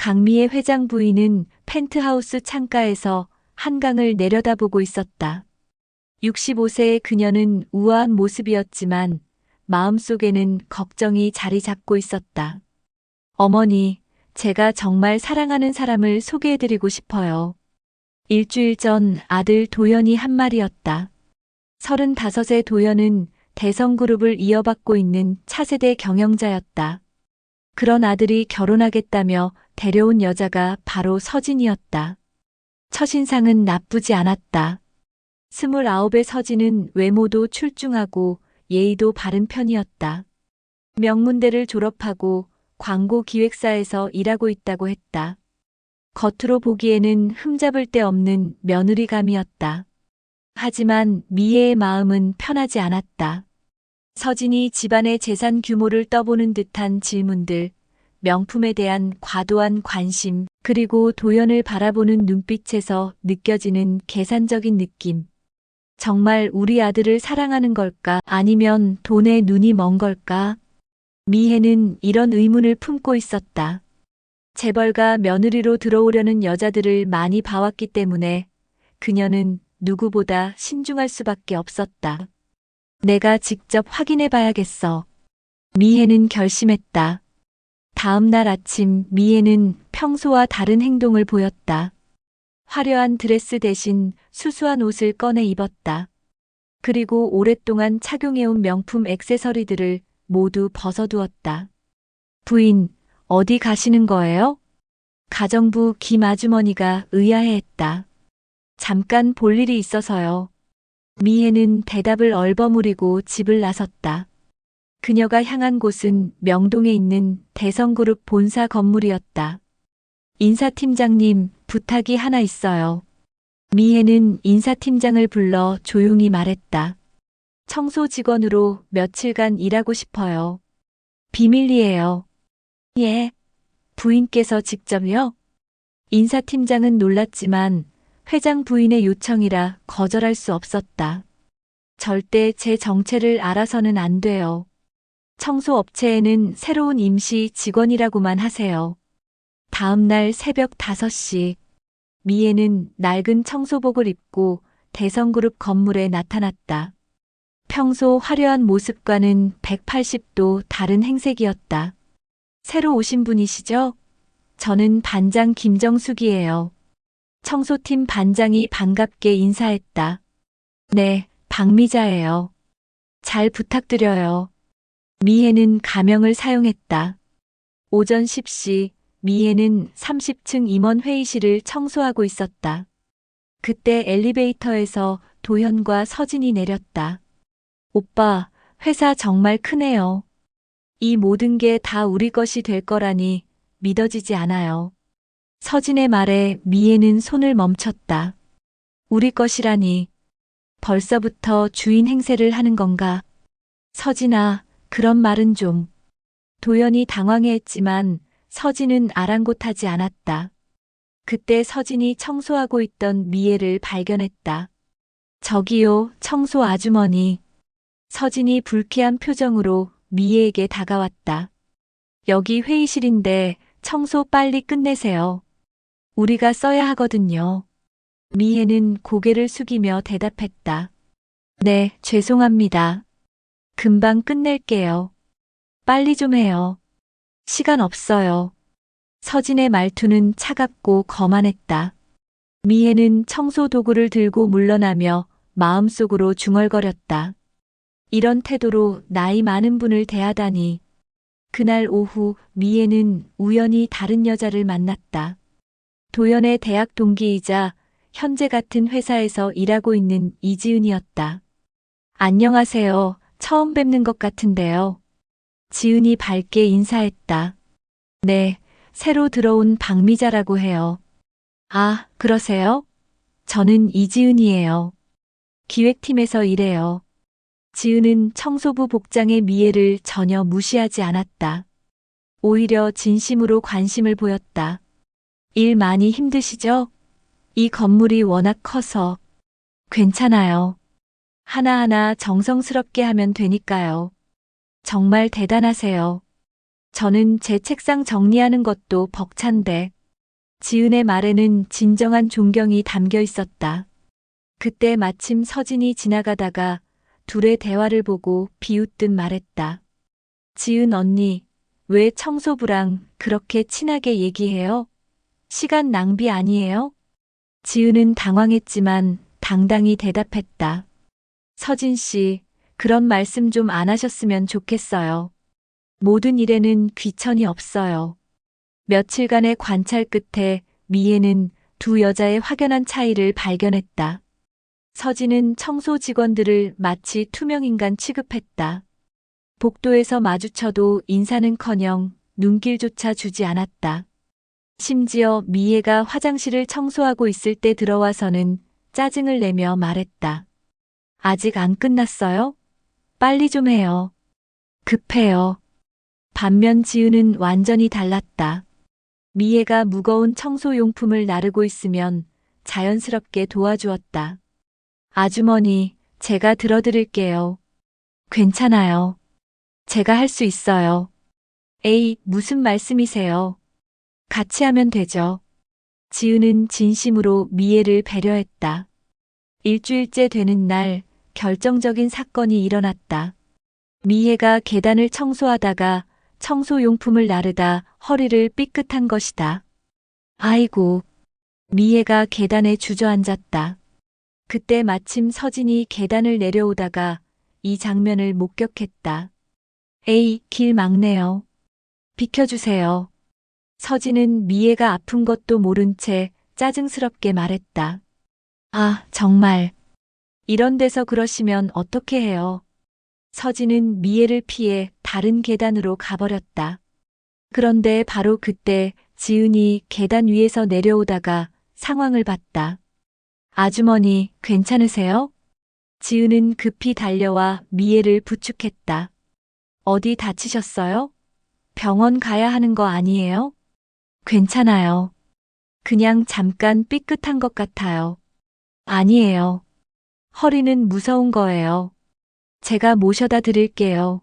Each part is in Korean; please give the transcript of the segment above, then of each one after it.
강미애 회장 부인은 펜트하우스 창가에서 한강을 내려다보고 있었다. 65세의 그녀는 우아한 모습이었지만 마음속에는 걱정이 자리 잡고 있었다. 어머니, 제가 정말 사랑하는 사람을 소개해드리고 싶어요. 일주일 전 아들 도연이 한 말이었다. 35의 도연은 대성그룹을 이어받고 있는 차세대 경영자였다. 그런 아들이 결혼하겠다며 데려온 여자가 바로 서진이었다. 첫인상은 나쁘지 않았다. 29의 서진은 외모도 출중하고 예의도 바른 편이었다. 명문대를 졸업하고 광고 기획사에서 일하고 있다고 했다. 겉으로 보기에는 흠잡을 데 없는 며느리감이었다. 하지만 미애의 마음은 편하지 않았다. 서진이 집안의 재산 규모를 떠보는 듯한 질문들, 명품에 대한 과도한 관심, 그리고 도연을 바라보는 눈빛에서 느껴지는 계산적인 느낌. 정말 우리 아들을 사랑하는 걸까? 아니면 돈에 눈이 먼 걸까? 미애는 이런 의문을 품고 있었다. 재벌가 며느리로 들어오려는 여자들을 많이 봐왔기 때문에 그녀는 누구보다 신중할 수밖에 없었다. 내가 직접 확인해 봐야겠어. 미애는 결심했다. 다음 날 아침 미애는 평소와 다른 행동을 보였다. 화려한 드레스 대신 수수한 옷을 꺼내 입었다. 그리고 오랫동안 착용해온 명품 액세서리들을 모두 벗어두었다. 부인, 어디 가시는 거예요? 가정부 김 아주머니가 의아해했다. 잠깐 볼 일이 있어서요. 미애는 대답을 얼버무리고 집을 나섰다. 그녀가 향한 곳은 명동에 있는 대성그룹 본사 건물이었다. 인사팀장님, 부탁이 하나 있어요. 미애는 인사팀장을 불러 조용히 말했다. 청소 직원으로 며칠간 일하고 싶어요. 비밀이에요. 예. 부인께서 직접요? 인사팀장은 놀랐지만 회장 부인의 요청이라 거절할 수 없었다. 절대 제 정체를 알아서는 안 돼요. 청소업체에는 새로운 임시 직원이라고만 하세요. 다음 날 새벽 5시, 미애는 낡은 청소복을 입고 대성그룹 건물에 나타났다. 평소 화려한 모습과는 180도 다른 행색이었다. 새로 오신 분이시죠? 저는 반장 김정숙이에요. 청소팀 반장이 반갑게 인사했다. 네, 박미자예요. 잘 부탁드려요. 미애는 가명을 사용했다. 오전 10시, 미애는 30층 임원 회의실을 청소하고 있었다. 그때 엘리베이터에서 도현과 서진이 내렸다. 오빠, 회사 정말 크네요. 이 모든 게 다 우리 것이 될 거라니 믿어지지 않아요. 서진의 말에 미애는 손을 멈췄다. 우리 것이라니. 벌써부터 주인 행세를 하는 건가? 서진아, 그런 말은 좀. 도연이 당황해했지만 서진은 아랑곳하지 않았다. 그때 서진이 청소하고 있던 미애를 발견했다. 저기요, 청소 아주머니. 서진이 불쾌한 표정으로 미애에게 다가왔다. 여기 회의실인데 청소 빨리 끝내세요. 우리가 써야 하거든요. 미애는 고개를 숙이며 대답했다. 네, 죄송합니다. 금방 끝낼게요. 빨리 좀 해요. 시간 없어요. 서진의 말투는 차갑고 거만했다. 미애는 청소 도구를 들고 물러나며 마음속으로 중얼거렸다. 이런 태도로 나이 많은 분을 대하다니. 그날 오후 미애는 우연히 다른 여자를 만났다. 도연의 대학 동기이자 현재 같은 회사에서 일하고 있는 이지은이었다. 안녕하세요. 처음 뵙는 것 같은데요. 지은이 밝게 인사했다. 네, 새로 들어온 박미자라고 해요. 아, 그러세요? 저는 이지은이에요. 기획팀에서 일해요. 지은은 청소부 복장의 미애를 전혀 무시하지 않았다. 오히려 진심으로 관심을 보였다. 일 많이 힘드시죠? 이 건물이 워낙 커서. 괜찮아요. 하나하나 정성스럽게 하면 되니까요. 정말 대단하세요. 저는 제 책상 정리하는 것도 벅찬데. 지은의 말에는 진정한 존경이 담겨 있었다. 그때 마침 서진이 지나가다가 둘의 대화를 보고 비웃듯 말했다. 지은 언니, 왜 청소부랑 그렇게 친하게 얘기해요? 시간 낭비 아니에요? 지은은 당황했지만 당당히 대답했다. 서진 씨, 그런 말씀 좀 안 하셨으면 좋겠어요. 모든 일에는 귀천이 없어요. 며칠간의 관찰 끝에 미애는 두 여자의 확연한 차이를 발견했다. 서진은 청소 직원들을 마치 투명인간 취급했다. 복도에서 마주쳐도 인사는커녕 눈길조차 주지 않았다. 심지어 미애가 화장실을 청소하고 있을 때 들어와서는 짜증을 내며 말했다. 아직 안 끝났어요? 빨리 좀 해요. 급해요. 반면 지은은 완전히 달랐다. 미애가 무거운 청소용품을 나르고 있으면 자연스럽게 도와주었다. 아주머니, 제가 들어드릴게요. 괜찮아요. 제가 할 수 있어요. 에이, 무슨 말씀이세요? 같이 하면 되죠. 지은은 진심으로 미애를 배려했다. 일주일째 되는 날 결정적인 사건이 일어났다. 미애가 계단을 청소하다가 청소용품을 나르다 허리를 삐끗한 것이다. 아이고. 미애가 계단에 주저앉았다. 그때 마침 서진이 계단을 내려오다가 이 장면을 목격했다. 에이, 길 막네요. 비켜주세요. 서진은 미애가 아픈 것도 모른 채 짜증스럽게 말했다. 아, 정말. 이런 데서 그러시면 어떻게 해요? 서진은 미애를 피해 다른 계단으로 가버렸다. 그런데 바로 그때 지은이 계단 위에서 내려오다가 상황을 봤다. 아주머니, 괜찮으세요? 지은은 급히 달려와 미애를 부축했다. 어디 다치셨어요? 병원 가야 하는 거 아니에요? 괜찮아요. 그냥 잠깐 삐끗한 것 같아요. 아니에요. 허리는 무서운 거예요. 제가 모셔다 드릴게요.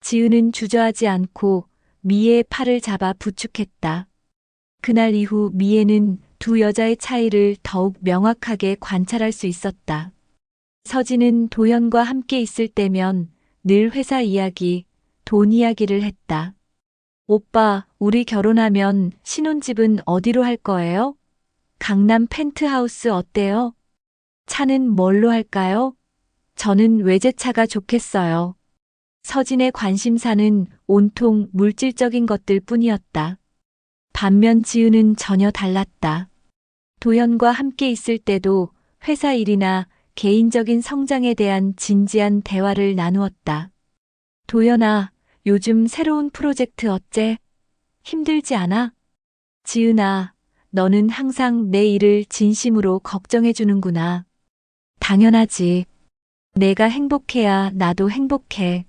지은은 주저하지 않고 미애의 팔을 잡아 부축했다. 그날 이후 미애는 두 여자의 차이를 더욱 명확하게 관찰할 수 있었다. 서진은 도현과 함께 있을 때면 늘 회사 이야기, 돈 이야기를 했다. 오빠, 우리 결혼하면 신혼집은 어디로 할 거예요? 강남 펜트하우스 어때요? 차는 뭘로 할까요? 저는 외제차가 좋겠어요. 서진의 관심사는 온통 물질적인 것들 뿐이었다. 반면 지은은 전혀 달랐다. 도현과 함께 있을 때도 회사 일이나 개인적인 성장에 대한 진지한 대화를 나누었다. 도현아, 요즘 새로운 프로젝트 어째? 힘들지 않아? 지은아, 너는 항상 내 일을 진심으로 걱정해 주는구나. 당연하지. 내가 행복해야 나도 행복해.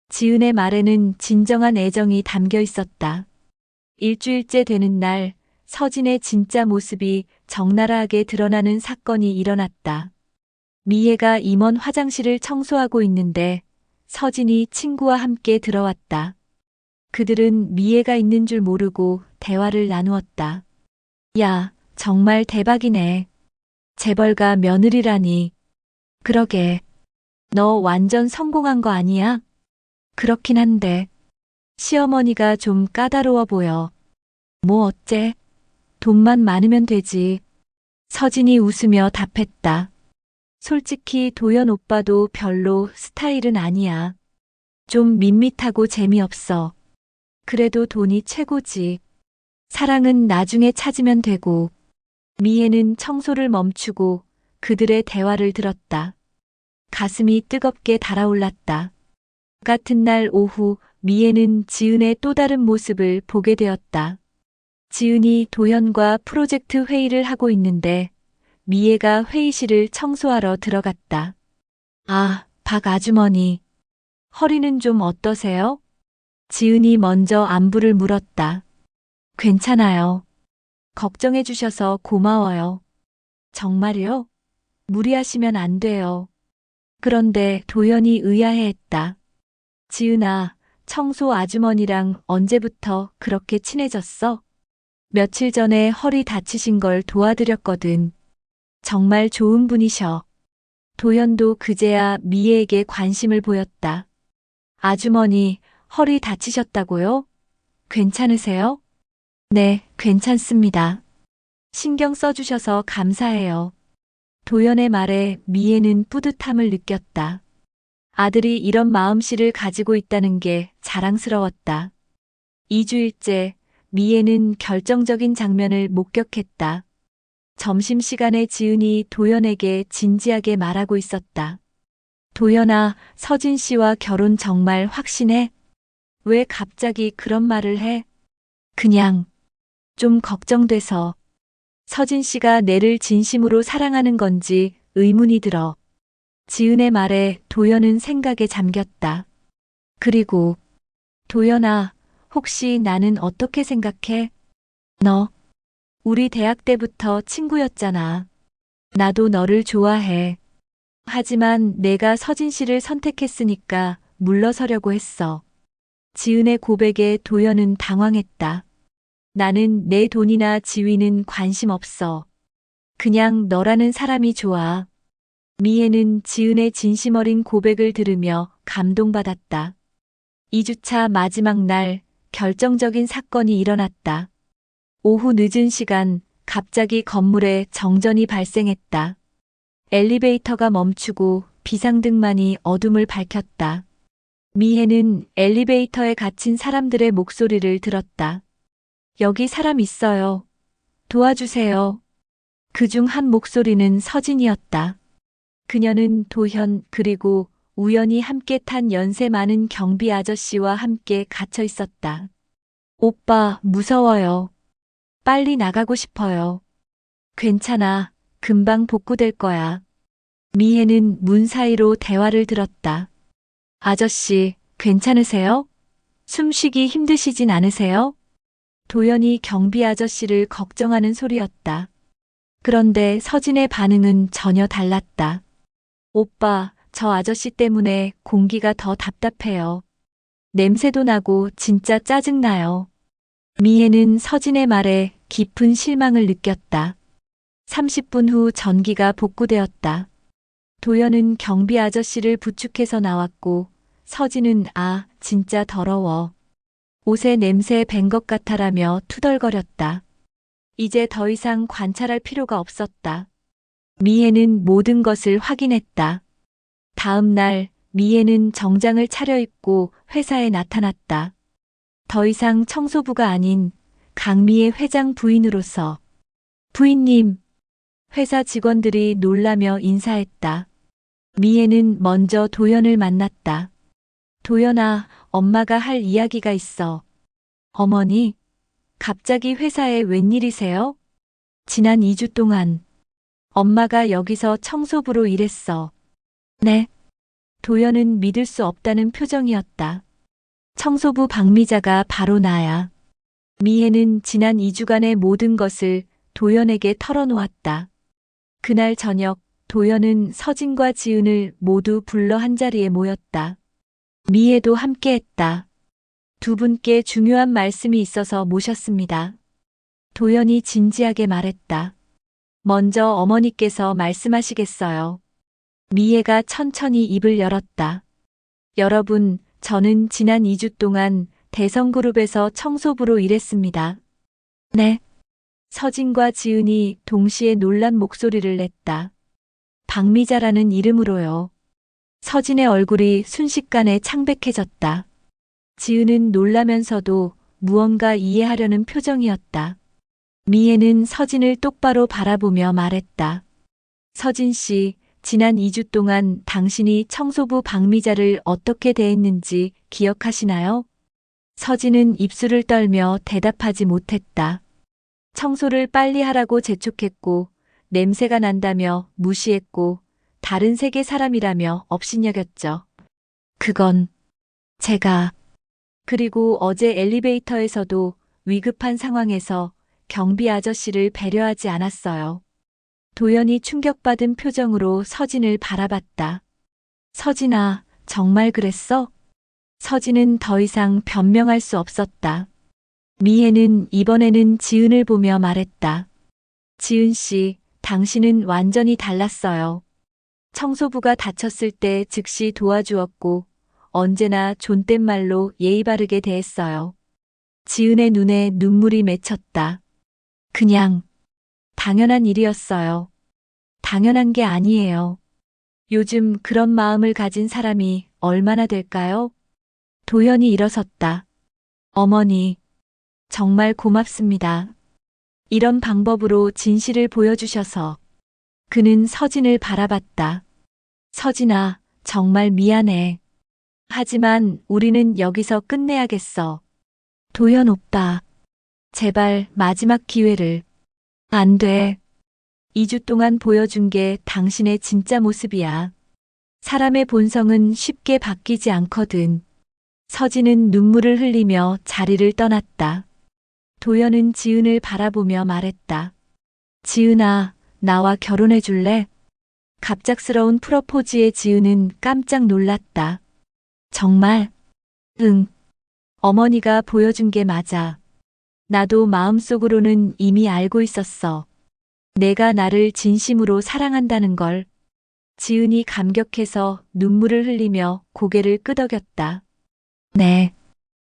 지은의 말에는 진정한 애정이 담겨 있었다. 일주일째 되는 날, 서진의 진짜 모습이 적나라하게 드러나는 사건이 일어났다. 미애가 임원 화장실을 청소하고 있는데 서진이 친구와 함께 들어왔다. 그들은 미애가 있는 줄 모르고 대화를 나누었다. 야, 정말 대박이네. 재벌가 며느리라니. 그러게. 너 완전 성공한 거 아니야? 그렇긴 한데. 시어머니가 좀 까다로워 보여. 뭐 어째? 돈만 많으면 되지. 서진이 웃으며 답했다. 솔직히 도현 오빠도 별로 스타일은 아니야. 좀 밋밋하고 재미없어. 그래도 돈이 최고지. 사랑은 나중에 찾으면 되고. 미애는 청소를 멈추고 그들의 대화를 들었다. 가슴이 뜨겁게 달아올랐다. 같은 날 오후 미애는 지은의 또 다른 모습을 보게 되었다. 지은이 도현과 프로젝트 회의를 하고 있는데 미애가 회의실을 청소하러 들어갔다. 아, 박 아주머니. 허리는 좀 어떠세요? 지은이 먼저 안부를 물었다. 괜찮아요. 걱정해 주셔서 고마워요. 정말요? 무리하시면 안 돼요. 그런데 도현이 의아해했다. 지은아, 청소 아주머니랑 언제부터 그렇게 친해졌어? 며칠 전에 허리 다치신 걸 도와드렸거든. 정말 좋은 분이셔. 도현도 그제야 미애에게 관심을 보였다. 아주머니, 허리 다치셨다고요? 괜찮으세요? 네, 괜찮습니다. 신경 써주셔서 감사해요. 도연의 말에 미애는 뿌듯함을 느꼈다. 아들이 이런 마음씨를 가지고 있다는 게 자랑스러웠다. 2주일째 미애는 결정적인 장면을 목격했다. 점심시간에 지은이 도연에게 진지하게 말하고 있었다. 도연아, 서진 씨와 결혼 정말 확신해? 왜 갑자기 그런 말을 해? 그냥 좀 걱정돼서. 서진 씨가 내를 진심으로 사랑하는 건지 의문이 들어. 지은의 말에 도연은 생각에 잠겼다. 그리고 도연아, 혹시 나는 어떻게 생각해? 너, 우리 대학 때부터 친구였잖아. 나도 너를 좋아해. 하지만 내가 서진 씨를 선택했으니까 물러서려고 했어. 지은의 고백에 도연은 당황했다. 나는 내 돈이나 지위는 관심 없어. 그냥 너라는 사람이 좋아. 미애는 지은의 진심 어린 고백을 들으며 감동받았다. 2주차 마지막 날 결정적인 사건이 일어났다. 오후 늦은 시간 갑자기 건물에 정전이 발생했다. 엘리베이터가 멈추고 비상등만이 어둠을 밝혔다. 미애는 엘리베이터에 갇힌 사람들의 목소리를 들었다. 여기 사람 있어요. 도와주세요. 그중 한 목소리는 서진이었다. 그녀는 도현 그리고 우연히 함께 탄 연세 많은 경비 아저씨와 함께 갇혀 있었다. 오빠, 무서워요. 빨리 나가고 싶어요. 괜찮아. 금방 복구될 거야. 미애는 문 사이로 대화를 들었다. 아저씨, 괜찮으세요? 숨쉬기 힘드시진 않으세요? 도연이 경비 아저씨를 걱정하는 소리였다. 그런데 서진의 반응은 전혀 달랐다. 오빠, 저 아저씨 때문에 공기가 더 답답해요. 냄새도 나고 진짜 짜증나요. 미애는 서진의 말에 깊은 실망을 느꼈다. 30분 후 전기가 복구되었다. 도연은 경비 아저씨를 부축해서 나왔고 서진은 진짜 더러워. 옷에 냄새 밴 것 같아라며 투덜거렸다. 이제 더 이상 관찰할 필요가 없었다. 미애는 모든 것을 확인했다. 다음 날 미애는 정장을 차려입고 회사에 나타났다. 더 이상 청소부가 아닌 강미애 회장 부인으로서. 부인님. 회사 직원들이 놀라며 인사했다. 미애는 먼저 도연을 만났다. 도연아, 엄마가 할 이야기가 있어. 어머니, 갑자기 회사에 웬일이세요? 지난 2주 동안 엄마가 여기서 청소부로 일했어. 네. 도연은 믿을 수 없다는 표정이었다. 청소부 박미자가 바로 나야. 미애는 지난 2주간의 모든 것을 도연에게 털어놓았다. 그날 저녁 도연은 서진과 지은을 모두 불러 한자리에 모였다. 미애도 함께했다. 두 분께 중요한 말씀이 있어서 모셨습니다. 도연이 진지하게 말했다. 먼저 어머니께서 말씀하시겠어요. 미애가 천천히 입을 열었다. 여러분, 저는 지난 2주 동안 대성그룹에서 청소부로 일했습니다. 네. 서진과 지은이 동시에 놀란 목소리를 냈다. 박미자라는 이름으로요. 서진의 얼굴이 순식간에 창백해졌다. 지은은 놀라면서도 무언가 이해하려는 표정이었다. 미애는 서진을 똑바로 바라보며 말했다. 서진 씨, 지난 2주 동안 당신이 청소부 박미자를 어떻게 대했는지 기억하시나요? 서진은 입술을 떨며 대답하지 못했다. 청소를 빨리 하라고 재촉했고, 냄새가 난다며 무시했고, 다른 세계 사람이라며 업신여겼죠. 그건 제가. 그리고 어제 엘리베이터에서도 위급한 상황에서 경비 아저씨를 배려하지 않았어요. 도연이 충격받은 표정으로 서진을 바라봤다. 서진아, 정말 그랬어? 서진은 더 이상 변명할 수 없었다. 미혜는 이번에는 지은을 보며 말했다. 지은 씨, 당신은 완전히 달랐어요. 청소부가 다쳤을 때 즉시 도와주었고 언제나 존댓말로 예의 바르게 대했어요. 지은의 눈에 눈물이 맺혔다. 그냥 당연한 일이었어요. 당연한 게 아니에요. 요즘 그런 마음을 가진 사람이 얼마나 될까요? 도연이 일어섰다. 어머니, 정말 고맙습니다. 이런 방법으로 진실을 보여주셔서. 그는 서진을 바라봤다. 서진아, 정말 미안해. 하지만 우리는 여기서 끝내야겠어. 도연 오빠, 제발 마지막 기회를. 안 돼. 2주 동안 보여준 게 당신의 진짜 모습이야. 사람의 본성은 쉽게 바뀌지 않거든. 서진은 눈물을 흘리며 자리를 떠났다. 도연은 지은을 바라보며 말했다. 지은아, 나와 결혼해 줄래? 갑작스러운 프러포즈에 지은은 깜짝 놀랐다. 정말? 응. 어머니가 보여준 게 맞아. 나도 마음속으로는 이미 알고 있었어. 내가 나를 진심으로 사랑한다는 걸. 지은이 감격해서 눈물을 흘리며 고개를 끄덕였다. 네.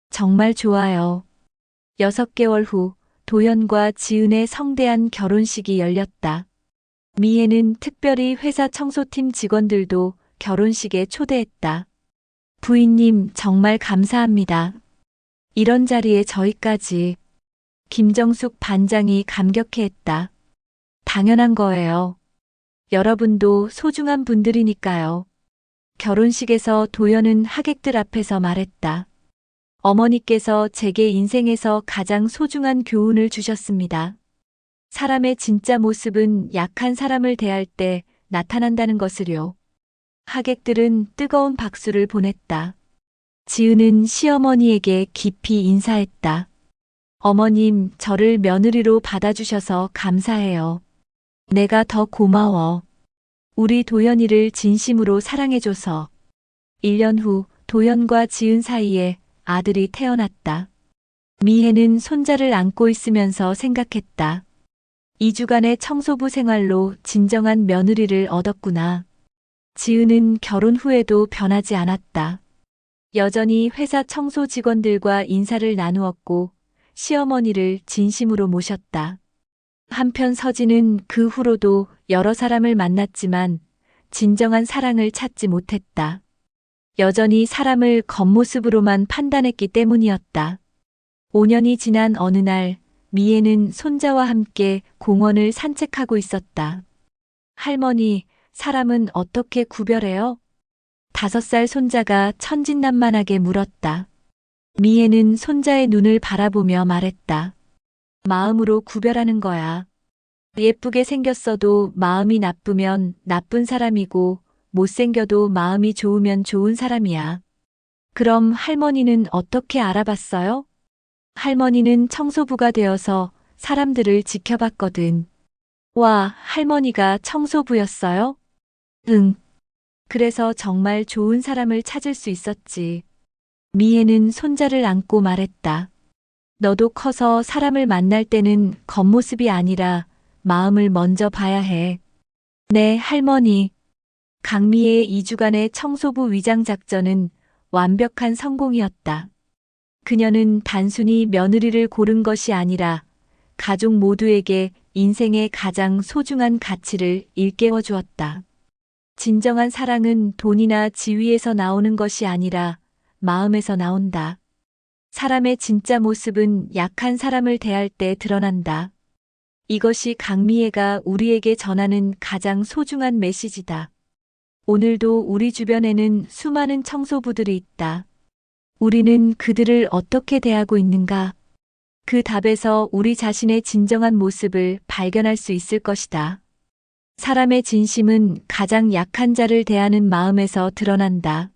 정말 좋아요. 6개월 후 도연과 지은의 성대한 결혼식이 열렸다. 미애는 특별히 회사 청소팀 직원들도 결혼식에 초대했다. 부인님 정말 감사합니다. 이런 자리에 저희까지. 김정숙 반장이 감격해했다. 당연한 거예요. 여러분도 소중한 분들이니까요. 결혼식에서 도연은 하객들 앞에서 말했다. 어머니께서 제게 인생에서 가장 소중한 교훈을 주셨습니다. 사람의 진짜 모습은 약한 사람을 대할 때 나타난다는 것을요. 하객들은 뜨거운 박수를 보냈다. 지은은 시어머니에게 깊이 인사했다. 어머님, 저를 며느리로 받아주셔서 감사해요. 내가 더 고마워. 우리 도연이를 진심으로 사랑해줘서. 1년 후 도연과 지은 사이에 아들이 태어났다. 미혜는 손자를 안고 있으면서 생각했다. 2주간의 청소부 생활로 진정한 며느리를 얻었구나. 지은은 결혼 후에도 변하지 않았다. 여전히 회사 청소 직원들과 인사를 나누었고 시어머니를 진심으로 모셨다. 한편 서진은 그 후로도 여러 사람을 만났지만 진정한 사랑을 찾지 못했다. 여전히 사람을 겉모습으로만 판단했기 때문이었다. 5년이 지난 어느 날 미애는 손자와 함께 공원을 산책하고 있었다. 할머니, 사람은 어떻게 구별해요? 5살 손자가 천진난만하게 물었다. 미애는 손자의 눈을 바라보며 말했다. 마음으로 구별하는 거야. 예쁘게 생겼어도 마음이 나쁘면 나쁜 사람이고 못생겨도 마음이 좋으면 좋은 사람이야. 그럼 할머니는 어떻게 알아봤어요? 할머니는 청소부가 되어서 사람들을 지켜봤거든. 와, 할머니가 청소부였어요? 응. 그래서 정말 좋은 사람을 찾을 수 있었지. 미애는 손자를 안고 말했다. 너도 커서 사람을 만날 때는 겉모습이 아니라 마음을 먼저 봐야 해. 네, 할머니. 강미애의 2주간의 청소부 위장 작전은 완벽한 성공이었다. 그녀는 단순히 며느리를 고른 것이 아니라 가족 모두에게 인생의 가장 소중한 가치를 일깨워 주었다. 진정한 사랑은 돈이나 지위에서 나오는 것이 아니라 마음에서 나온다. 사람의 진짜 모습은 약한 사람을 대할 때 드러난다. 이것이 강미애가 우리에게 전하는 가장 소중한 메시지다. 오늘도 우리 주변에는 수많은 청소부들이 있다. 우리는 그들을 어떻게 대하고 있는가? 그 답에서 우리 자신의 진정한 모습을 발견할 수 있을 것이다. 사람의 진심은 가장 약한 자를 대하는 마음에서 드러난다.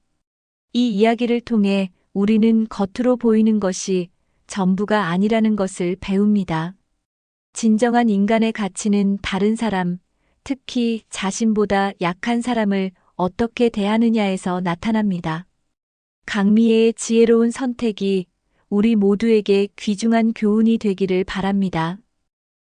이 이야기를 통해 우리는 겉으로 보이는 것이 전부가 아니라는 것을 배웁니다. 진정한 인간의 가치는 다른 사람, 특히 자신보다 약한 사람을 어떻게 대하느냐에서 나타납니다. 강미애의 지혜로운 선택이 우리 모두에게 귀중한 교훈이 되기를 바랍니다.